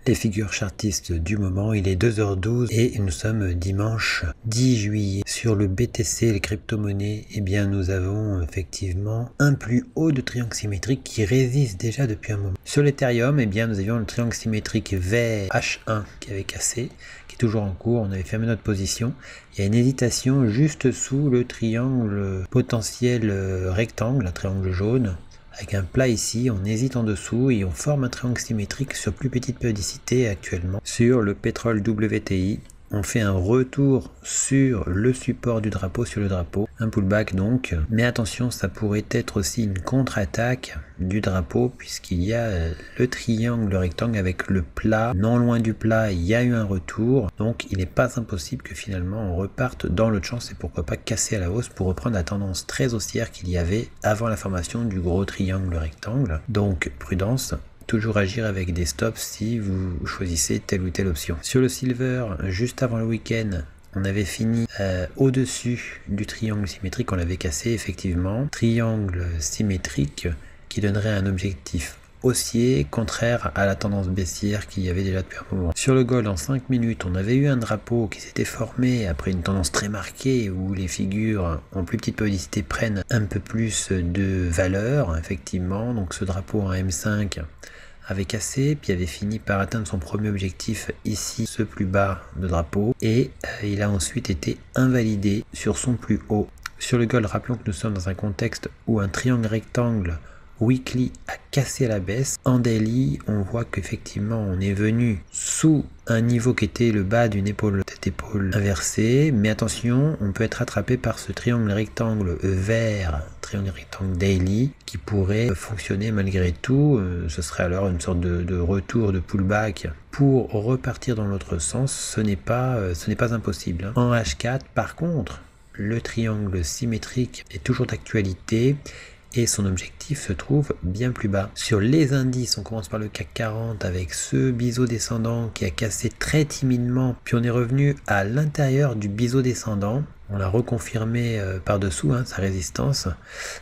les figures chartistes du moment. Il est 2h12 et nous sommes dimanche 10 juillet. Sur le BTC, les crypto-monnaies, eh bien nous avons effectivement un plus haut de triangle symétrique qui résiste déjà depuis un moment. Sur l'Ethereum, eh bien nous avions le triangle symétrique vert H1 qui avait cassé, qui est toujours en cours. On avait fermé notre position. Il y a une hésitation juste sous le triangle potentiel rectangle, un triangle jaune. Avec un plat ici, on hésite en dessous et on forme un triangle symétrique sur plus petite périodicité actuellement. Sur le pétrole WTI, on fait un retour sur le support du drapeau, sur le drapeau, un pullback donc. Mais attention, ça pourrait être aussi une contre-attaque du drapeau puisqu'il y a le triangle, le rectangle avec le plat. Non loin du plat, il y a eu un retour. Donc il n'est pas impossible que finalement on reparte dans l'autre sens et pourquoi pas casser à la hausse pour reprendre la tendance très haussière qu'il y avait avant la formation du gros triangle rectangle. Donc prudence. Toujours agir avec des stops si vous choisissez telle ou telle option. Sur le silver, juste avant le week-end, on avait fini au-dessus du triangle symétrique, on l'avait cassé effectivement. Triangle symétrique qui donnerait un objectif haussier, contraire à la tendance baissière qu'il y avait déjà depuis un moment. Sur le gold, en 5 minutes, on avait eu un drapeau qui s'était formé après une tendance très marquée où les figures en plus petite périodicité prennent un peu plus de valeur, effectivement. Donc ce drapeau en M5 avait cassé, puis avait fini par atteindre son premier objectif ici, ce plus bas de drapeau, et il a ensuite été invalidé sur son plus haut. Sur le gold, rappelons que nous sommes dans un contexte où un triangle rectangle weekly a cassé à la baisse. En daily, on voit qu'effectivement on est venu sous un niveau qui était le bas d'une épaule, cette épaule inversée, mais attention, on peut être attrapé par ce triangle rectangle vert, triangle rectangle daily, qui pourrait fonctionner malgré tout. Ce serait alors une sorte de retour de pullback pour repartir dans l'autre sens. Ce n'est pas impossible. En H4, par contre, le triangle symétrique est toujours d'actualité et son objectif se trouve bien plus bas. Sur les indices, on commence par le CAC 40 avec ce biseau descendant qui a cassé très timidement, puis on est revenu à l'intérieur du biseau descendant. On l'a reconfirmé par-dessous, sa résistance.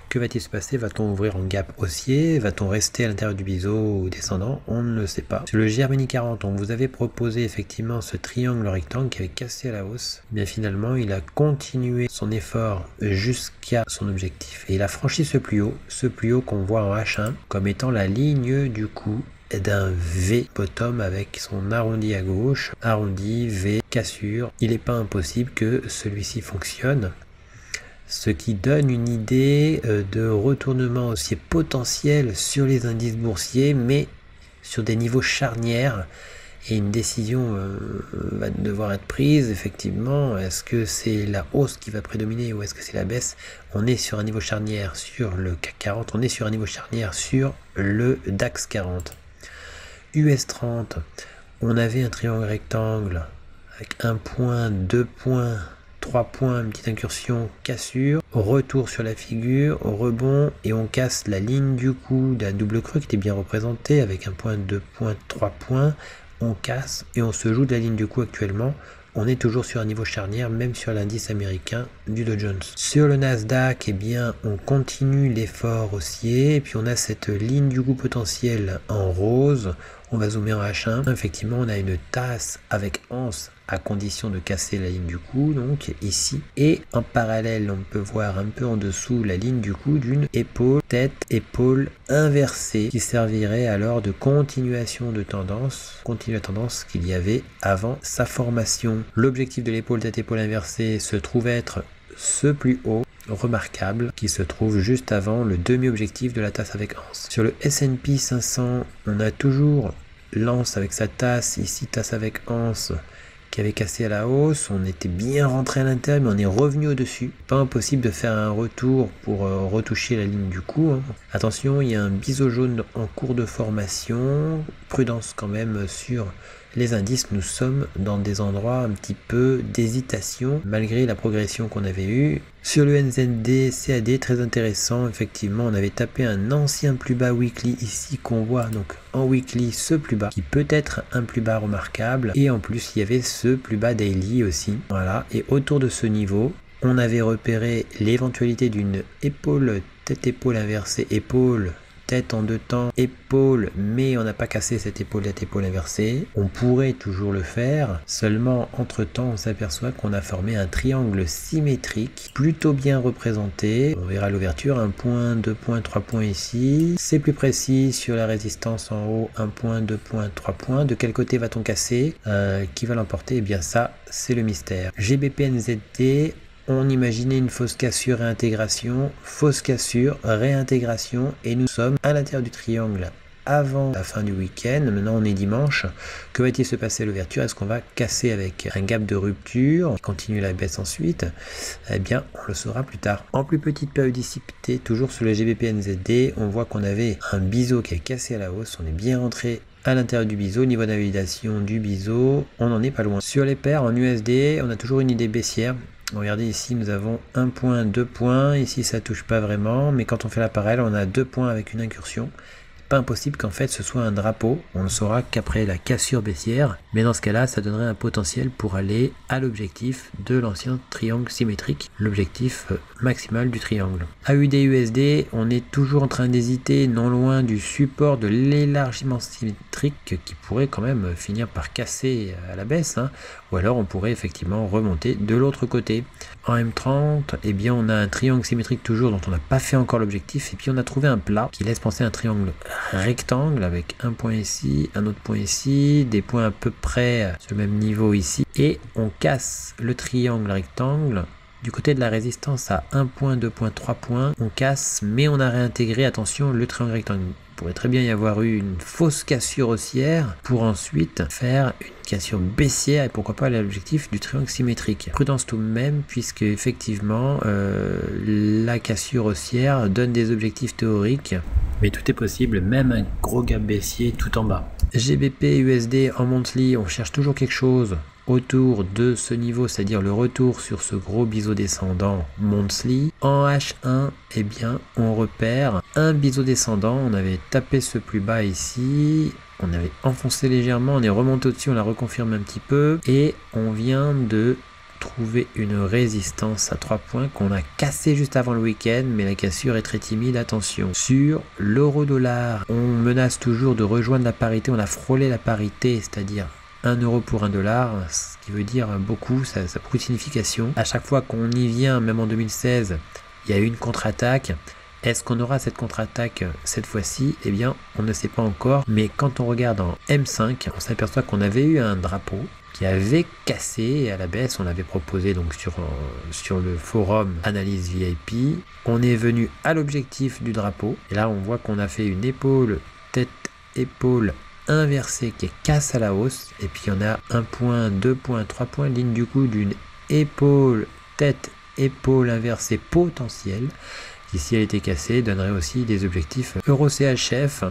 Que va-t-il se passer? Va-t-on ouvrir en gap haussier? Va-t-on rester à l'intérieur du biseau descendant? On ne le sait pas. Sur le GRMini 40, on vous avait proposé effectivement ce triangle rectangle qui avait cassé à la hausse. Mais finalement, il a continué son effort jusqu'à son objectif. Et il a franchi ce plus haut qu'on voit en H1 comme étant la ligne du coup d'un V bottom avec son arrondi à gauche, arrondi, V, cassure. Il n'est pas impossible que celui-ci fonctionne, ce qui donne une idée de retournement haussier potentiel sur les indices boursiers, mais sur des niveaux charnières. Et une décision va devoir être prise, effectivement. Est-ce que c'est la hausse qui va prédominer ou est-ce que c'est la baisse? On est sur un niveau charnière sur le CAC 40, on est sur un niveau charnière sur le DAX 40. US 30, on avait un triangle rectangle avec 1 point, 2 points, 3 points, une petite incursion, cassure, retour sur la figure, rebond et on casse la ligne du coup de la double creux qui était bien représentée avec 1 point, 2 points, 3 points, on casse et on se joue de la ligne du coup actuellement. On est toujours sur un niveau charnière, même sur l'indice américain du Dow Jones. Sur le Nasdaq, eh bien, on continue l'effort haussier. Et puis on a cette ligne du coup potentiel en rose. On va zoomer en H1. Effectivement, on a une tasse avec anse à condition de casser la ligne du coup, donc ici. Et en parallèle, on peut voir un peu en dessous la ligne du coup d'une épaule, tête, épaule inversée qui servirait alors de continuation de tendance, continue la tendance qu'il y avait avant sa formation. L'objectif de l'épaule, tête, épaule inversée se trouve être ce plus haut remarquable qui se trouve juste avant le demi-objectif de la tasse avec anse. Sur le S&P 500, on a toujours l'anse avec sa tasse, ici tasse avec anse qui avait cassé à la hausse, on était bien rentré à l'intérieur mais on est revenu au-dessus. Pas impossible de faire un retour pour retoucher la ligne du coup. Attention, il y a un biseau jaune en cours de formation, prudence quand même sur les indices, nous sommes dans des endroits un petit peu d'hésitation malgré la progression qu'on avait eue. Sur le NZD, CAD, très intéressant, effectivement on avait tapé un ancien plus bas weekly ici qu'on voit donc en weekly ce plus bas qui peut être un plus bas remarquable et en plus il y avait ce plus bas daily aussi. Voilà, et autour de ce niveau on avait repéré l'éventualité d'une épaule tête-épaule inversée, épaule tête en deux temps, épaule, mais on n'a pas cassé cette épaule inversée. On pourrait toujours le faire, seulement entre temps on s'aperçoit qu'on a formé un triangle symétrique plutôt bien représenté. On verra l'ouverture, 1 point, 2 points, 3 points ici. C'est plus précis sur la résistance en haut, 1 point, 2 points, 3 points. De quel côté va-t-on casser? Qui va l'emporter? Eh bien ça, c'est le mystère. GBP-NZD, on imaginait une fausse cassure, réintégration, fausse cassure, réintégration, et nous sommes à l'intérieur du triangle avant la fin du week-end. Maintenant on est dimanche. Que va-t-il se passer à l'ouverture? Est-ce qu'on va casser avec un gap de rupture, continue la baisse ensuite? Eh bien on le saura plus tard. En plus petite périodicité, toujours sur le GBP-NZD, on voit qu'on avait un biseau qui a cassé à la hausse. On est bien rentré à l'intérieur du biseau, niveau d'invalidation du biseau, on n'en est pas loin. Sur les paires en USD, on a toujours une idée baissière. Regardez ici, nous avons 1 point, 2 points, ici ça touche pas vraiment, mais quand on fait la parallèle, on a 2 points avec une incursion. Pas impossible qu'en fait ce soit un drapeau, on ne saura qu'après la cassure baissière, mais dans ce cas là ça donnerait un potentiel pour aller à l'objectif de l'ancien triangle symétrique, l'objectif maximal du triangle. AUD-USD, on est toujours en train d'hésiter non loin du support de l'élargissement symétrique qui pourrait quand même finir par casser à la baisse, ou alors on pourrait effectivement remonter de l'autre côté. En M30, eh bien on a un triangle symétrique toujours dont on n'a pas fait encore l'objectif, et puis on a trouvé un plat qui laisse penser à un triangle rectangle avec un point ici, un autre point ici, des points à peu près sur le même niveau ici, et on casse le triangle rectangle du côté de la résistance à 1 point, 2 points, 3 points. On casse, mais on a réintégré, attention, le triangle rectangle. Il pourrait très bien y avoir eu une fausse cassure haussière pour ensuite faire une cassure baissière et pourquoi pas l'objectif du triangle symétrique. Prudence tout de même, puisque effectivement la cassure haussière donne des objectifs théoriques, mais tout est possible, même un gros gap baissier tout en bas. GBP USD en monthly, on cherche toujours quelque chose autour de ce niveau, c'est-à-dire le retour sur ce gros biseau descendant monthly. En H1, eh bien, on repère un biseau descendant. On avait tapé ce plus bas ici, on avait enfoncé légèrement, on est remonté au-dessus, on la reconfirme un petit peu, et on vient de trouver une résistance à 3 points qu'on a cassé juste avant le week-end, mais la cassure est très timide, attention. Sur l'euro-dollar, on menace toujours de rejoindre la parité, on a frôlé la parité, c'est-à-dire 1 euro pour 1 dollar, ce qui veut dire beaucoup, ça a beaucoup de signification. À chaque fois qu'on y vient, même en 2016, il y a eu une contre-attaque. Est-ce qu'on aura cette contre-attaque cette fois-ci? Eh bien, on ne sait pas encore, mais quand on regarde en M5, on s'aperçoit qu'on avait eu un drapeau qui avait cassé à la baisse. On l'avait proposé donc sur le forum Analyse VIP. On est venu à l'objectif du drapeau, et là on voit qu'on a fait une épaule, tête, épaule, inversé qui casse à la hausse, et puis on a 1 point, 2 points, 3 points, ligne du coup d'une épaule, tête, épaule inversée potentielle, qui si elle était cassée donnerait aussi des objectifs Euro CHF.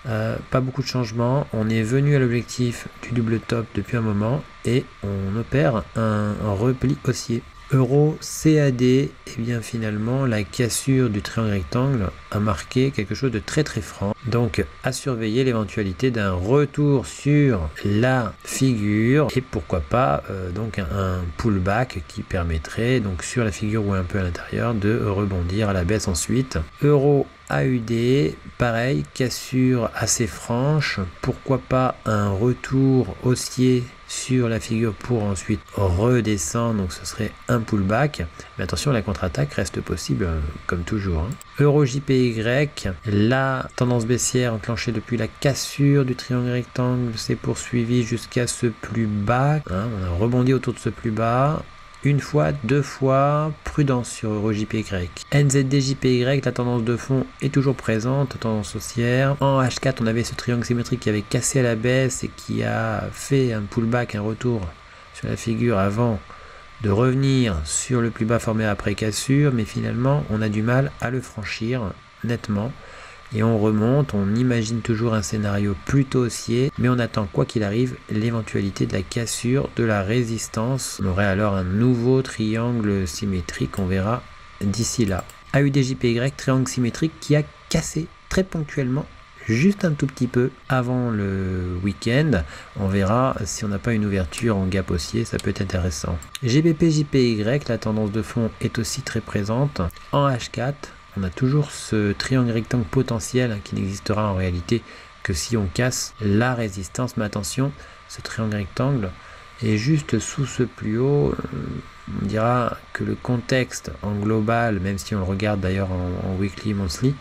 Pas beaucoup de changements, on est venu à l'objectif du double top depuis un moment et on opère un repli haussier. Euro CAD, et bien finalement la cassure du triangle rectangle a marqué quelque chose de très très franc, donc à surveiller l'éventualité d'un retour sur la figure, et pourquoi pas donc un pullback qui permettrait donc sur la figure ou un peu à l'intérieur de rebondir à la baisse ensuite. Euro AUD, pareil, cassure assez franche, pourquoi pas un retour haussier sur la figure pour ensuite redescendre, donc ce serait un pullback, mais attention, la contre-attaque reste possible comme toujours. Euro JPY, la tendance baissière enclenchée depuis la cassure du triangle rectangle s'est poursuivie jusqu'à ce plus bas, on a rebondi autour de ce plus bas. Une fois, deux fois, prudence sur Euro JPY. NZD JPY, la tendance de fond est toujours présente, tendance haussière. En H4, on avait ce triangle symétrique qui avait cassé à la baisse et qui a fait un pullback, un retour sur la figure avant de revenir sur le plus bas formé après cassure, mais finalement, on a du mal à le franchir nettement. Et on remonte, on imagine toujours un scénario plutôt haussier, mais on attend quoi qu'il arrive l'éventualité de la cassure de la résistance. On aurait alors un nouveau triangle symétrique, on verra d'ici là. AUD-JPY, triangle symétrique qui a cassé très ponctuellement, juste un tout petit peu avant le week-end. On verra si on n'a pas une ouverture en gap haussier, ça peut être intéressant. GBP-JPY, la tendance de fond est aussi très présente. En H4, on a toujours ce triangle rectangle potentiel qui n'existera en réalité que si on casse la résistance. Mais attention, ce triangle rectangle est juste sous ce plus haut. On dira que le contexte en global, même si on le regarde d'ailleurs en weekly, monthly,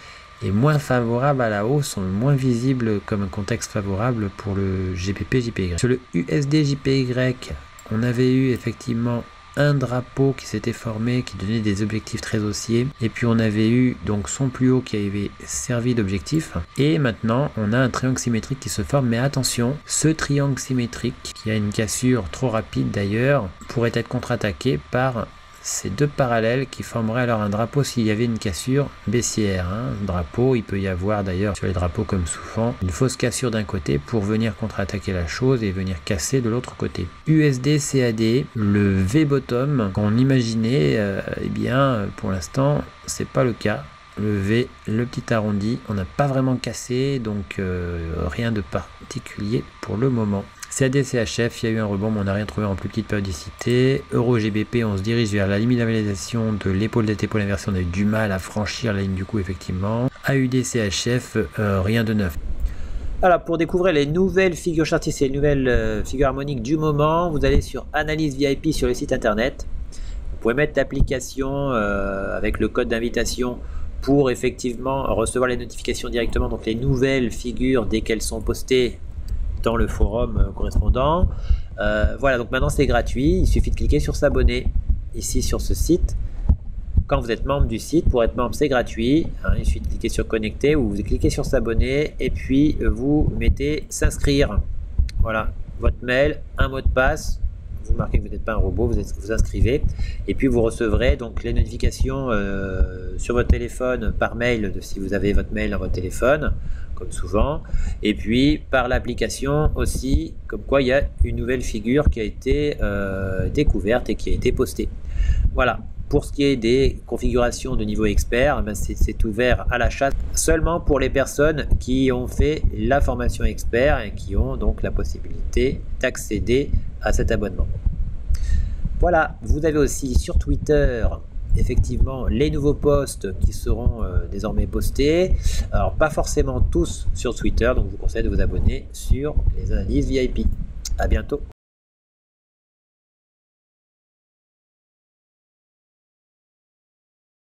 est moins favorable à la hausse, moins visible comme un contexte favorable pour le GBP JPY. Sur le USD JPY, on avait eu effectivement un drapeau qui s'était formé, qui donnait des objectifs très haussiers, et puis on avait eu donc son plus haut qui avait servi d'objectif, et maintenant on a un triangle symétrique qui se forme. Mais attention, ce triangle symétrique, qui a une cassure trop rapide d'ailleurs, pourrait être contre-attaqué par ces deux parallèles qui formeraient alors un drapeau s'il y avait une cassure baissière. Drapeau, il peut y avoir d'ailleurs sur les drapeaux comme souvent une fausse cassure d'un côté pour venir contre-attaquer la chose et venir casser de l'autre côté. USD CAD, le V-bottom qu'on imaginait, eh bien pour l'instant c'est pas le cas. Le V, le petit arrondi, on n'a pas vraiment cassé, donc rien de particulier pour le moment. CAD, CHF, il y a eu un rebond, mais on n'a rien trouvé en plus petite périodicité. Euro, GBP, on se dirige vers la limite d'invalidation de l'épaule d'épaule inversée. On a eu du mal à franchir la ligne du coup, effectivement. AUD, CHF, rien de neuf. Alors, pour découvrir les nouvelles figures chartistes et les nouvelles figures harmoniques du moment, vous allez sur Analyse VIP sur le site internet. Vous pouvez mettre l'application avec le code d'invitation pour effectivement recevoir les notifications directement, donc les nouvelles figures dès qu'elles sont postées dans le forum correspondant. Voilà, donc maintenant c'est gratuit, il suffit de cliquer sur s'abonner ici sur ce site. Quand vous êtes membre du site, pour être membre c'est gratuit, il suffit de cliquer sur connecter ou vous cliquez sur s'abonner et puis vous mettez s'inscrire. Voilà, votre mail, un mot de passe, vous marquez que vous n'êtes pas un robot, vous inscrivez et puis vous recevrez donc les notifications sur votre téléphone par mail si vous avez votre mail dans votre téléphone comme souvent, et puis par l'application aussi, comme quoi il y a une nouvelle figure qui a été découverte et qui a été postée. Voilà, pour ce qui est des configurations de niveau expert, c'est ouvert à l'achat seulement pour les personnes qui ont fait la formation expert et qui ont donc la possibilité d'accéder à cet abonnement. Voilà, vous avez aussi sur Twitter effectivement les nouveaux posts qui seront désormais postés. Alors pas forcément tous sur Twitter, donc je vous conseille de vous abonner sur les analyses VIP. À bientôt.